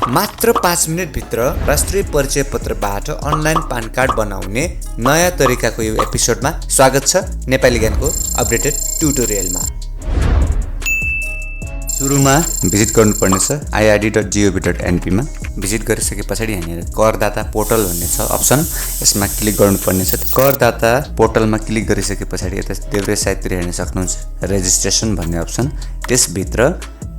मात्र 5 मिनेट भित्र राष्ट्रिय परिचय पत्रबाट अनलाइन पान कार्ड बनाउने नयाँ तरिकाको यो एपिसोडमा स्वागत छ नेपाली ज्ञानको अपडेटेड ट्युटोरियलमा। सुरुमा भिजिट गर्नुपर्ने छ ird.gov.np मा। भिजिट गरिसके पछाडि यहाँनिर करदाता पोर्टल भन्ने छ अप्सन, यसमा क्लिक गर्नुपर्ने छ। करदाता पोर्टलमा क्लिक गरिसके पछाडि यता देब्रे साइडतिर हेर्न सक्नुहुन्छ रेजिस्ट्रेसन भन्ने अप्सन। त्यसभित्र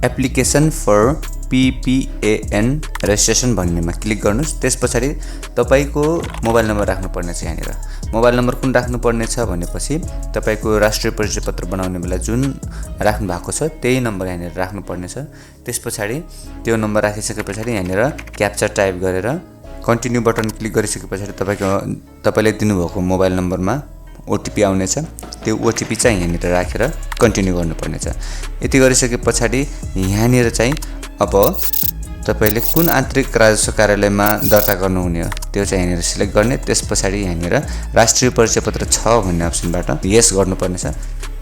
एप्लिकेसन फर PPAN रेजिस्ट्रेसन भन्नेमा क्लिक गर्नुस्। त्यस पछाडि तपाईको मोबाइल नम्बर राख्नुपर्ने छ। यहाँनिर मोबाइल नम्बर कुन राख्नुपर्ने छ भनेपछि तपाईको राष्ट्रिय परिचय पत्र बनाउने बेला जुन राख्नु भएको छ त्यही नम्बर यहाँनिर राख्नुपर्ने छ। त्यस पछाडि त्यो नम्बर राखिसके पछाडि यहाँनिर क्याप्चा टाइप गरेर कन्टिन्यू बटन क्लिक गरिसके पछाडि तपाईले दिनुभएको मोबाइल नम्बरमा ओटिपी आउनेछ। त्यो ओटिपी चाहिँ यहाँनिर राखेर कन्टिन्यू गर्नुपर्ने छ। यति गरिसके पछाडि यहाँनिर चाहिँ अब तपाईले कुन आन्तरिक राजस्व कार्यालयमा दर्ता गर्नुहुने हो त्यो चाहिँ यहाँनिर सिलेक्ट गर्ने। त्यस पछाडि यहाँनिर राष्ट्रिय परिचय पत्र छ भन्ने अप्सनबाट यस गर्नुपर्ने छ।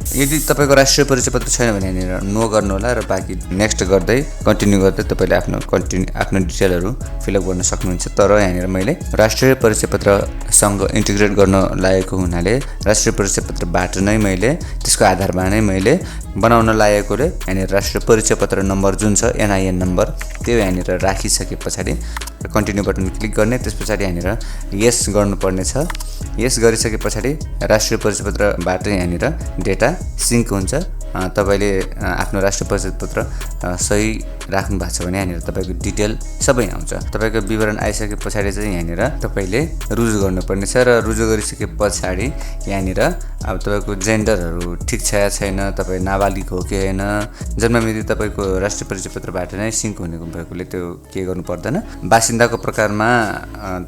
यदि तपाईको राष्ट्रिय परिचय पत्र छैन भने यहाँनिर नो गर्नु होला र बाँकी नेक्स्ट गर्दै कन्टिन्यू गर्दै तपाईले आफ्नो डिटेलहरु फिलअप गर्न सक्नुहुन्छ। तर यहाँनिर मैले राष्ट्रिय परिचय पत्रसँग इन्टिग्रेट गर्न लागेको हुनाले राष्ट्रिय परिचय पत्रबाट नै मैले त्यसको आधारमा नै मैले बनाउन लागेकोले यहाँनिर राष्ट्रिय परिचय पत्र नम्बर जुन छ NIN नम्बर त्यो यहाँनिर राखिसके पछाडि कन्टिन्यू बटन क्लिक गर्ने। त्यसपछि यहाँनिर यस गर्नुपर्ने छ। यस गरिसके पछाडि राष्ट्रिय परिचय पत्रबाट यहाँनिर डेटा सिङ्क हुन्छ। तपाईले आफ्नो राष्ट्रिय परिचय पत्र सही राख्नु भएको छ भने यहाँनिर तपाईको डिटेल सबै आउँछ। तपाईको विवरण आइसके पछाडि चाहिँ यहाँनिर तपाईले रुजु गर्नुपर्ने छ र रुजु गरिसके पछाडि यहाँनिर अब तपाईको जेन्डरहरु ठिक छ या छैन, तपाई नाबालिग हो कि हैन, जन्म मिति तपाईको राष्ट्रिय परिचय पत्रबाट नै सिङ्क हुने भएकोले त्यो के गर्नु पर्दैन। बासिन्दाको प्रकारमा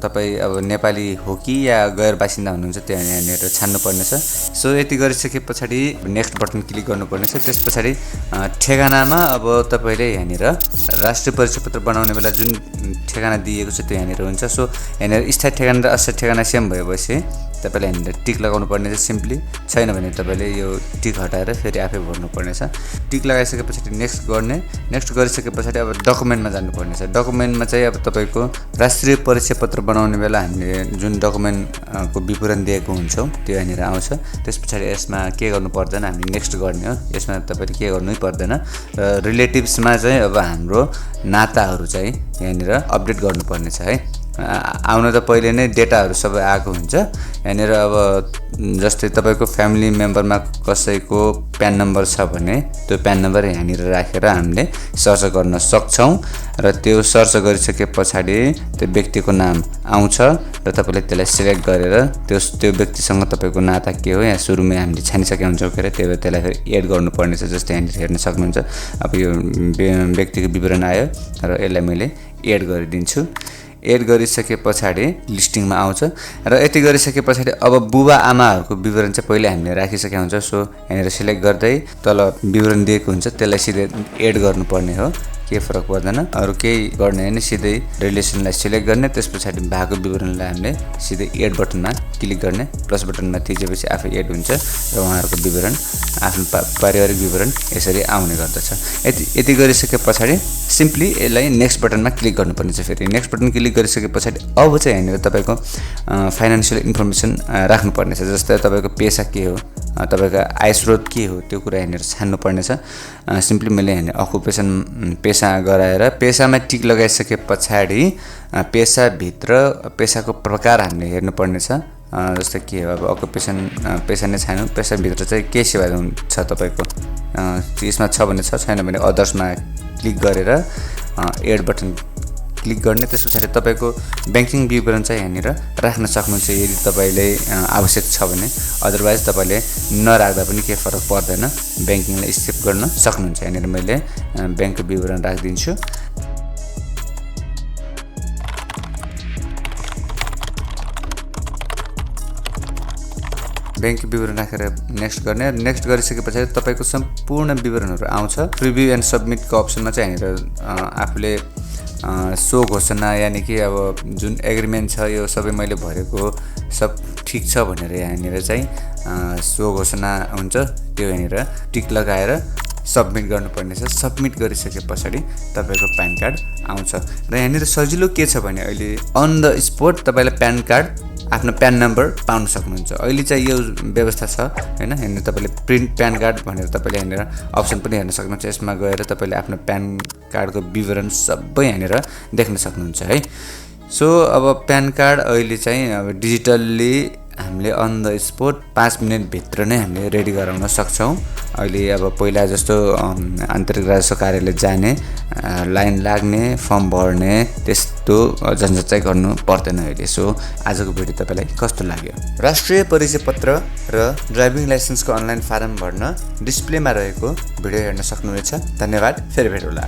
तपाई अब नेपाली हो कि या गैर बासिन्दा हुनुहुन्छ त्यो यहाँनिर छान्नु पर्ने छ। सो यति गरिसके पछाडि नेक्स्ट बटन क्लिक गर्नुपर्ने छ। त्यस पछाडि ठेगानामा अब तपाईले यहाँनिर राष्ट्रिय परिचय पत्र बनाउने बेला जुन ठेगाना दिएको छ त्यो यहाँनिर हुन्छ। सो यहाँनिर स्थायी ठेगाना र अस्थायी ठेगाना सेम भएपछि तपाईले यहाँनिर टिक लगाउनु पर्ने छ। सिम्पली छैन भने तपाईले यो टिक हटाएर फेरि आफै भर्नु पर्ने छ। टिक लगाइसके पछाडि नेक्स्ट गर्ने। नेक्स्ट गरिसके पछाडि अब डकुमेन्टमा जानु पर्ने छ। डकुमेन्टमा चाहिँ अब तपाईको राष्ट्रिय परिचय पत्र बनाउने बेला हामीले जुन डकुमेन्टको विवरण दिएको हुन्छौँ त्यो यहाँनिर आउँछ। त्यस पछाडि यसमा के गर्नु पर्दैन, हामी नेक्स्ट गर्ने हो। यसमा तपाईले के गर्नै पर्दैन। र रिलेटिभ्समा चाहिँ अब हाम्रो नाताहरू चाहिँ यहाँनिर अपडेट गर्नुपर्ने छ है। आउन त पहिले नै डेटाहरू सबै आएको हुन्छ। यहाँनिर अब जस्तै तपाईको फ्यामिली मेम्बरमा कसैको प्यान नम्बर छ भने त्यो प्यान नम्बर यहाँनिर राखेर हामीले सर्च गर्न सक्छौँ र त्यो सर्च गरिसके पछाडि त्यो व्यक्तिको नाम आउँछ र तपाईले त्यसलाई सिलेक्ट गरेर त्यो व्यक्तिसँग तपाईको नाता के हो यहाँ सुरुमै हामीले छानिसकेका हुन्छौँ के त्यही भएर त्यसलाई फेरि एड गर्नुपर्ने छ। जस्तै यहाँनिर हेर्न सक्नुहुन्छ अब यो व्यक्तिको विवरण आयो र यसलाई मैले एड गरिदिन्छु। एड गरिसके पछाडि लिस्टिङमा आउँछ र यति गरिसके पछाडि अब बुबा आमाहरूको विवरण चाहिँ पहिले हामीले राखिसकेका हुन्छ। सो यहाँनिर सिलेक्ट गर्दै तल विवरण दिएको हुन्छ त्यसलाई सिधै एड गर्नुपर्ने हो, केही फरक पर्दैन। अरू केही गर्ने हैन, सिधै रिलेसनलाई सिलेक्ट गर्ने। त्यस पछाडि भएको विवरणलाई हामीले सिधै एड बटनमा क्लिक गर्ने। प्लस बटनमा थिचेपछि आफै एड हुन्छ र उहाँहरूको विवरण आफ्नो पारिवारिक विवरण यसरी आउने गर्दछ। यति गरिसके पछाडि सिम्पली यसलाई नेक्स्ट बटनमा क्लिक गर्नुपर्ने छ। फेरि नेक्स्ट बटन क्लिक गरिसके पछाडि अब चाहिँ यहाँनिर तपाईको फाइनान्शियल इन्फर्मेसन राख्नुपर्ने छ। जस्तै तपाईको पेसा के हो, तपाईको आय स्रोत के हो त्यो कुरा यहाँनिर छान्नुपर्ने छ। सिम्पली मैले यहाँनिर अकुपेसन पेसा गराएर पेसामा टिक लगाइसके पछाडि पेसाभित्र पेसाको प्रकार हामीले हेर्नुपर्ने छ। जस्तै के हो अब अकुपेसन पेसा नै छान्नु। पेसाभित्र चाहिँ के सेवा छ तपाईको यसमा छ भने छ, छैन भने अदर्समा क्लिक गरेर एड बटन क्लिक गर्ने। त्यस पछाडि तपाईको ब्याङ्किङ विवरण चाहिँ यहाँनिर राख्न सक्नुहुन्छ यदि तपाईले आवश्यक छ भने। अदरवाइज तपाईले नराख्दा पनि केही फरक पर्दैन, ब्याङ्किङलाई स्किप गर्न सक्नुहुन्छ। यहाँनिर मैले ब्याङ्कको विवरण राखिदिन्छु। ब्याङ्क विवरण राखेर नेक्स्ट गर्ने। नेक्स्ट गरिसके पछाडि तपाईको सम्पूर्ण विवरणहरू आउँछ। प्रिभ्यू एन्ड सबमिटको अप्सनमा चाहिँ यहाँनिर आफूले सो घोषणा यानी कि अब जुन एग्रिमेन्ट छ यो सबै मैले भरेको सब ठीक छ भनेर यहाँनिर चाहिँ सो घोषणा हुन्छ। त्यो यहाँनिर टिक लगाएर सबमिट गर्नुपर्ने छ। सबमिट गरिसके पछाडि तपाईँको प्यान कार्ड आउँछ र यहाँनिर सजिलो के छ भने अहिले अन द स्पोट तपाईँले प्यान कार्ड आफ्नो प्यान नम्बर पाउन सक्नुहुन्छ। अहिले चाहिँ यो व्यवस्था छ हैन। यहाँनिर तपाईँले प्रिन्ट प्यान कार्ड भनेर तपाईँले यहाँनिर अप्सन पनि हेर्न सक्नुहुन्छ। यसमा गएर तपाईँले आफ्नो प्यान कार्डको विवरण सबै यहाँनिर देख्न सक्नुहुन्छ है। सो अब प्यान कार्ड अहिले चाहिँ अब डिजिटल्ली हामीले अन द स्पोट 5 मिनेटभित्र नै हामीले रेडी गराउन सक्छौँ। अहिले अब पहिला जस्तो आन्तरिक राजस्व कार्यालय जाने, लाइन लाग्ने, फर्म भर्ने त्यस्तो झन्झट चाहिँ गर्नु पर्दैन अहिले। सो आजको भिडियो तपाईँलाई कस्तो लाग्यो? राष्ट्रिय परिचय पत्र र ड्राइभिङ लाइसेन्सको अनलाइन फारम भर्न डिस्प्लेमा रहेको भिडियो हेर्न सक्नुहुनेछ। धन्यवाद। फेरि भेटौँला।